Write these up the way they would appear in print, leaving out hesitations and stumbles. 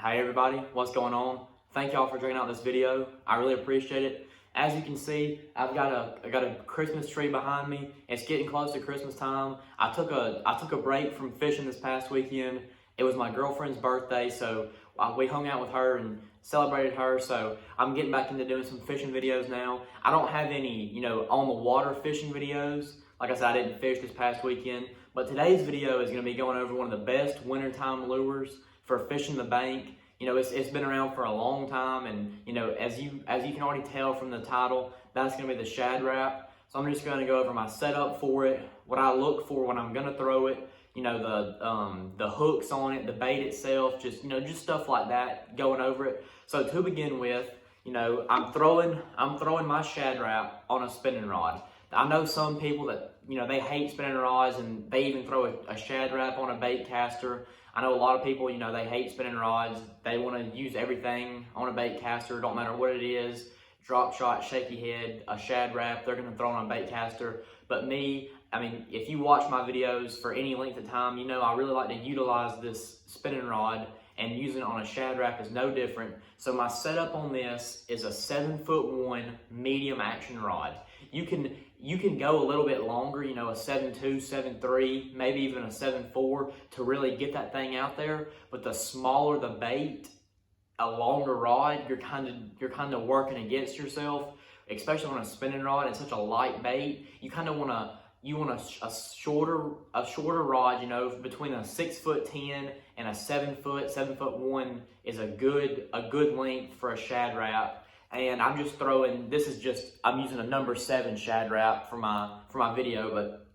Hey everybody, what's going on? Thank y'all for checking out this video. I really appreciate it. As you can see, I got a Christmas tree behind me. It's getting close to Christmas time. I took a break from fishing this past weekend. It was my girlfriend's birthday, so we hung out with her and celebrated her. So I'm getting back into doing some fishing videos now. I don't have any, on the water fishing videos. Like I said, I didn't fish this past weekend, but today's video is going to be going over one of the best wintertime lures for fishing the bank. It's been around for a long time, and as you can already tell from the title, that's going to be the Shad Wrap. So I'm just going to go over my setup for it, what I look for when I'm going to throw it, the hooks on it, the bait itself, just stuff like that, going over it. So to begin with, I'm throwing my Shad Wrap on a spinning rod. I know some people that, they hate spinning rods and they even throw a Shad Wrap on a bait caster. I know a lot of people, they hate spinning rods. They want to use everything on a bait caster, don't matter what it is. Drop shot, shaky head, a Shad Wrap, they're going to throw it on a bait caster. But me, if you watch my videos for any length of time, I really like to utilize this spinning rod, and using it on a Shad Wrap is no different. So my setup on this is a 7'1" medium action rod. You can go a little bit longer, a 7'2", 7'3", maybe even a 7'4", to really get that thing out there. But the smaller the bait, a longer rod, you're kind of working against yourself, especially on a spinning rod. It's such a light bait. You want a shorter rod. Between a 6'10" and a 7'1" is a good length for a Shad Wrap. And I'm just throwing, I'm using a number 7 Shad Wrap for my video. But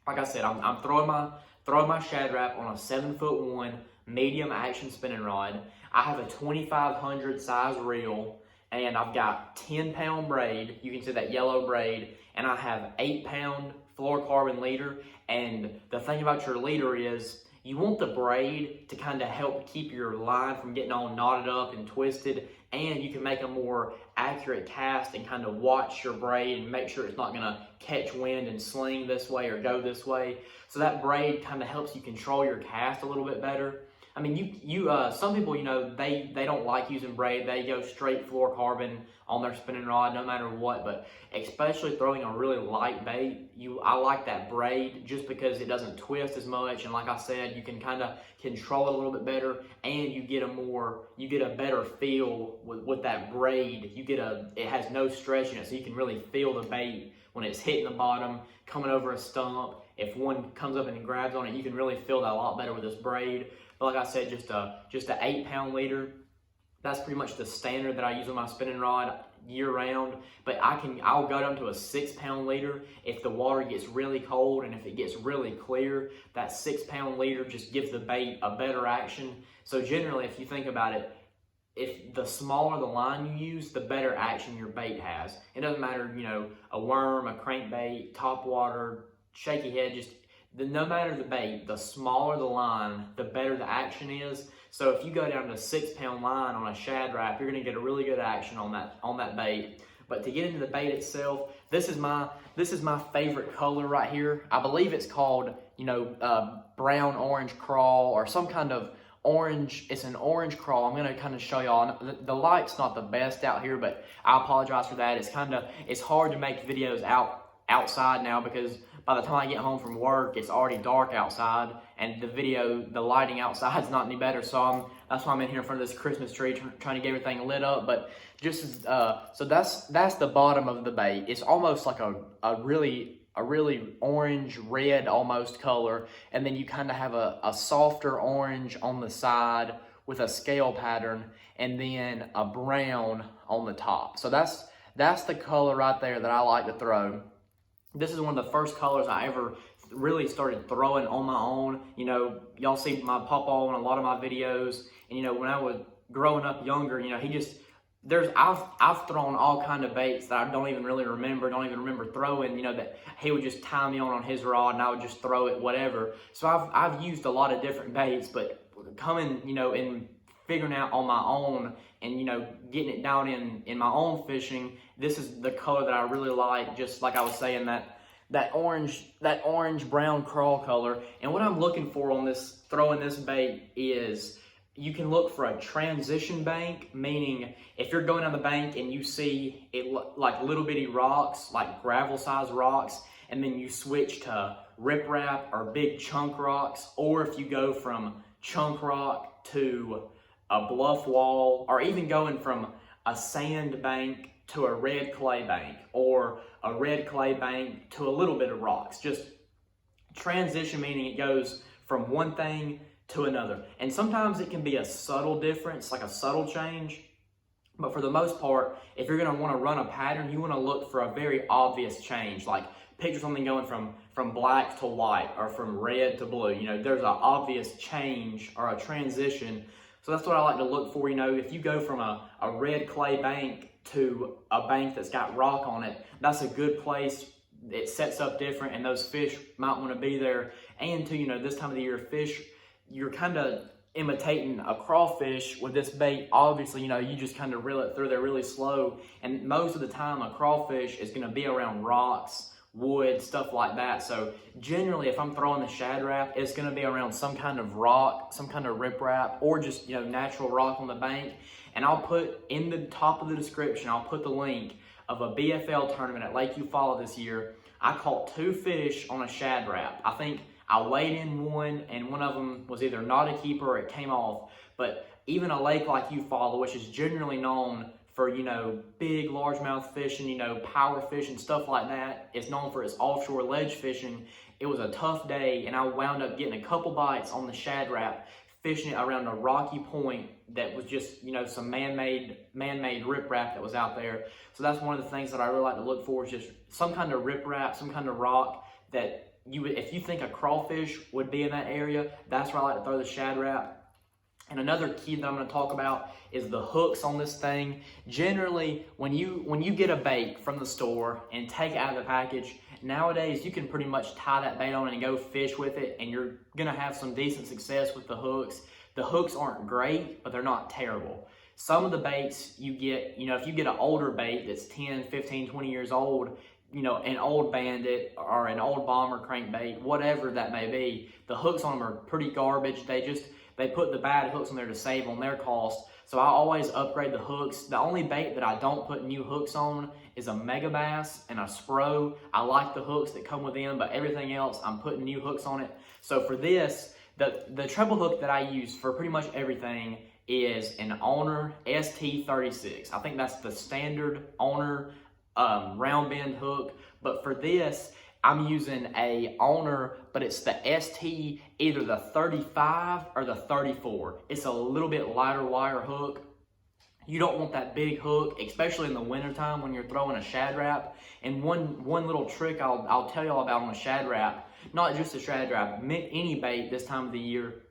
like I said, I'm throwing my Shad Wrap on a 7'1" medium action spinning rod. I have a 2500 size reel, and I've got 10-pound braid. You can see that yellow braid, and I have 8-pound fluorocarbon leader. And the thing about your leader is you want the braid to kind of help keep your line from getting all knotted up and twisted, and you can make a more accurate cast and kind of watch your braid and make sure it's not going to catch wind and sling this way or go this way. So that braid kind of helps you control your cast a little bit better. Some people, they don't like using braid. They go straight fluorocarbon on their spinning rod no matter what, but especially throwing a really light bait, I like that braid just because it doesn't twist as much, and like I said, you can kind of control it a little bit better, and you get a better feel with that braid. It has no stretch in it, so you can really feel the bait when it's hitting the bottom, coming over a stump. If one comes up and grabs on it, you can really feel that a lot better with this braid. But like I said, just a 8-pound leader. That's pretty much the standard that I use on my spinning rod year round. But I'll go down to a 6-pound leader if the water gets really cold, and if it gets really clear, that 6-pound leader just gives the bait a better action. So generally, if you think about it, if the smaller the line you use, the better action your bait has. It doesn't matter, a worm, a crankbait, topwater, shaky head, no matter the bait, the smaller the line, the better the action is. So if you go down to a 6-pound line on a Shad Wrap, you're going to get a really good action on that bait. But to get into the bait itself, this is my favorite color right here. I believe it's called brown orange crawl or some kind of orange. It's an orange crawl. I'm going to kind of show y'all. The light's not the best out here, but I apologize for that. It's hard to make videos outside now because by the time I get home from work, it's already dark outside, and the lighting outside is not any better. So that's why I'm in here in front of this Christmas tree trying to get everything lit up. But so that's the bottom of the bait. It's almost like a really orange red almost color, and then you kind of have a softer orange on the side with a scale pattern, and then a brown on the top. So that's the color right there that I like to throw. This is one of the first colors I ever really started throwing on my own. Y'all see my papa on a lot of my videos, and when I was growing up younger, I've thrown all kind of baits that I don't even remember throwing, that he would just tie me on his rod and I would just throw it, whatever. So I've used a lot of different baits, but coming, and figuring out on my own and, getting it down in my own fishing, this is the color that I really like, just like I was saying, that orange brown crawl color. And what I'm looking for on throwing this bait is You can look for a transition bank, meaning if you're going down the bank and you see it like little bitty rocks, like gravel sized rocks, and then you switch to riprap or big chunk rocks, or if you go from chunk rock to a bluff wall, or even going from a sand bank to a red clay bank, or a red clay bank to a little bit of rocks. Just transition, meaning it goes from one thing to another. And sometimes it can be a subtle difference, like a subtle change. But for the most part, if you're going to want to run a pattern, you want to look for a very obvious change. Like picture something going from black to white or from red to blue. You know, there's an obvious change or a transition. So that's what I like to look for. You know, if you go from a red clay bank to a bank that's got rock on it, that's a good place. It sets up different, and those fish might want to be there. And too, you know, this time of the year, fish, you're kind of imitating a crawfish with this bait. Obviously, you know, you just kind of reel it through there really slow. And most of the time, a crawfish is going to be around rocks, wood, stuff like that. So generally, if I'm throwing the Shad Rap, it's going to be around some kind of rock, some kind of riprap, or just, you know, natural rock on the bank. And I'll put in the top of the description, I'll put the link of a BFL tournament at Lake Eufaula this year. I caught 2 fish on a Shad Rap. I think I weighed in one, and one of them was either not a keeper or it came off. But even a lake like Eufaula, which is generally known for, you know, big largemouth fishing, you know, power fishing, stuff like that, it's known for its offshore ledge fishing. It was a tough day, and I wound up getting a couple bites on the Shad Rap, fishing it around a rocky point that was just, you know, some man-made riprap that was out there. So that's one of the things that I really like to look for, is just some kind of riprap, some kind of rock that you would, if you think a crawfish would be in that area, that's where I like to throw the Shad Rap. And another key that I'm going to talk about is the hooks on this thing. Generally, when you get a bait from the store and take it out of the package, nowadays you can pretty much tie that bait on and go fish with it, and you're going to have some decent success with the hooks. The hooks aren't great, but they're not terrible. Some of the baits you get, you know, if you get an older bait that's 10, 15, 20 years old, you know, an old bandit or an old bomber crankbait, whatever that may be, the hooks on them are pretty garbage. They put the bad hooks on there to save on their cost. So I always upgrade the hooks. The only bait that I don't put new hooks on is a mega bass and a spro. I like the hooks that come with them, but everything else, I'm putting new hooks on it. So for this, the treble hook that I use for pretty much everything is an Owner ST36. I think that's the standard Owner round bend hook. But for this, I'm using a Owner, but it's the ST, either the 35 or the 34. It's a little bit lighter wire hook. You don't want that big hook, especially in the wintertime when you're throwing a Shad Rap. And one little trick I'll tell y'all about on a Shad Rap, not just a Shad Rap, any bait this time of the year.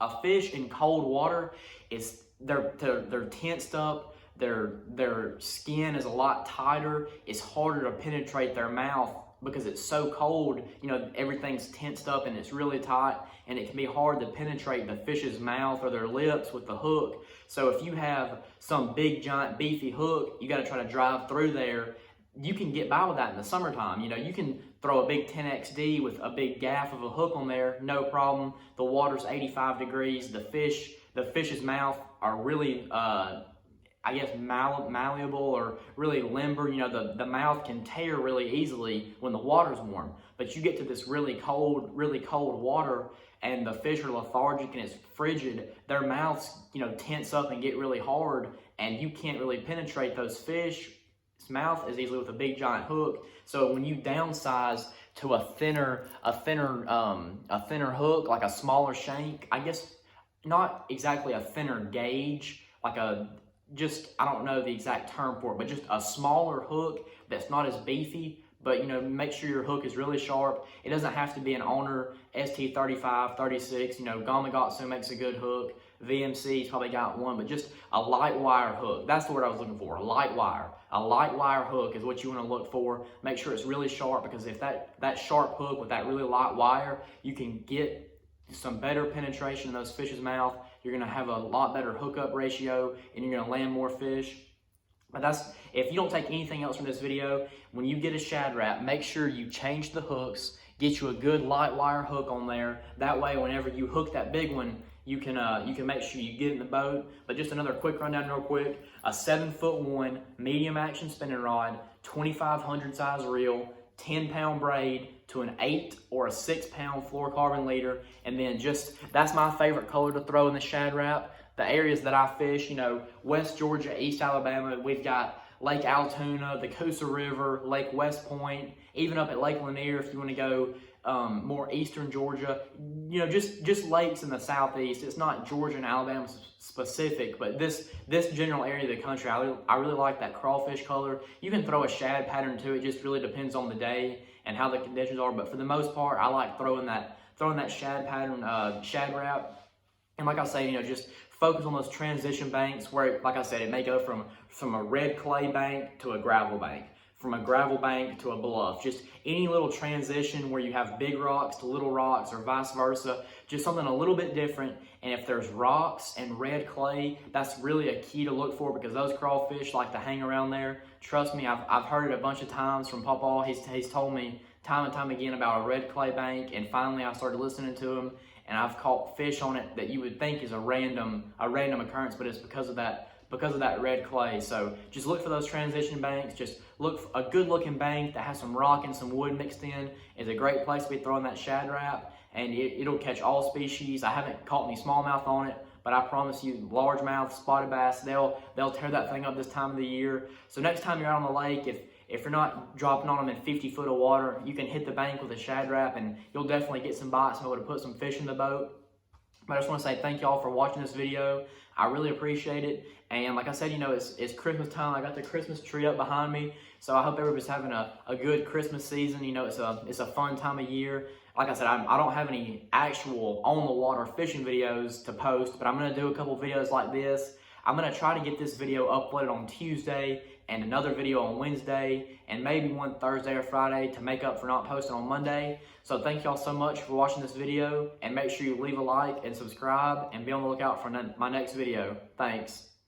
A fish in cold water is they're tensed up. Their skin is a lot tighter. It's harder to penetrate their mouth because it's so cold. You know, everything's tensed up and it's really tight, and it can be hard to penetrate the fish's mouth or their lips with the hook. So if you have some big giant beefy hook, you got to try to drive through there. You can get by with that in the summertime. You know, you can throw a big 10XD with a big gaff of a hook on there, no problem. The water's 85 degrees. The fish's mouth are really I guess malleable or really limber. You know, the mouth can tear really easily when the water's warm. But you get to this really cold water, and the fish are lethargic and it's frigid. Their mouths, you know, tense up and get really hard, and you can't really penetrate those fish. Its mouth as easily with a big giant hook. So when you downsize to a thinner hook, like a smaller shank, I guess not exactly a thinner gauge, like I don't know the exact term for it, but just a smaller hook that's not as beefy, but, you know, make sure your hook is really sharp. It doesn't have to be an Owner ST35, 36, you know, Gamakatsu makes a good hook. VMC's probably got one, but just a light wire hook. That's the word I was looking for, a light wire. A light wire hook is what you want to look for. Make sure it's really sharp, because if that sharp hook with that really light wire, you can get some better penetration in those fish's mouth. You're going to have a lot better hookup ratio, and you're going to land more fish. But if you don't take anything else from this video, when you get a Shad Rap, make sure you change the hooks, get you a good light wire hook on there. That way, whenever you hook that big one, you can make sure you get in the boat. But just another quick rundown real quick. A 7'1" medium action spinning rod, 2,500 size reel, 10-pound braid to an 8 or a 6-pound fluorocarbon leader. And then that's my favorite color to throw in the Shad Rap. The areas that I fish, West Georgia, East Alabama, we've got Lake Altoona, the Coosa River, Lake West Point, even up at Lake Lanier if you want to go more eastern Georgia, just lakes in the southeast. It's not Georgia and Alabama specific, but this general area of the country, I really like that crawfish color. You can throw a shad pattern too. It just really depends on the day and how the conditions are. But for the most part, I like throwing that shad pattern, Shad Rap. And like I say, just focus on those transition banks where, like I said, it may go from a red clay bank to a gravel bank, from a gravel bank to a bluff. Just any little transition where you have big rocks to little rocks or vice versa, just something a little bit different. And if there's rocks and red clay, that's really a key to look for, because those crawfish like to hang around there. Trust me, I've heard it a bunch of times from Papa. He's told me time and time again about a red clay bank, and finally I started listening to him, and I've caught fish on it that you would think is a random occurrence, but it's because of that red clay. So just look for those transition banks. Just look for a good looking bank that has some rock and some wood mixed in. Is a great place to be throwing that Shad Rap, and it'll catch all species. I haven't caught any smallmouth on it, but I promise you, largemouth, spotted bass, they'll tear that thing up this time of the year. So next time you're out on the lake, if you're not dropping on them in 50 foot of water, you can hit the bank with a Shad Rap, and you'll definitely get some bites and be able to put some fish in the boat. But I just want to say thank y'all for watching this video. I really appreciate it. And like I said, it's Christmas time. I got the Christmas tree up behind me. So I hope everybody's having a good Christmas season. It's a fun time of year. Like I said, I don't have any actual on the water fishing videos to post, but I'm going to do a couple videos like this. I'm going to try to get this video uploaded on Tuesday and another video on Wednesday and maybe one Thursday or Friday to make up for not posting on Monday. So thank y'all so much for watching this video, and make sure you leave a like and subscribe and be on the lookout for my next video. Thanks.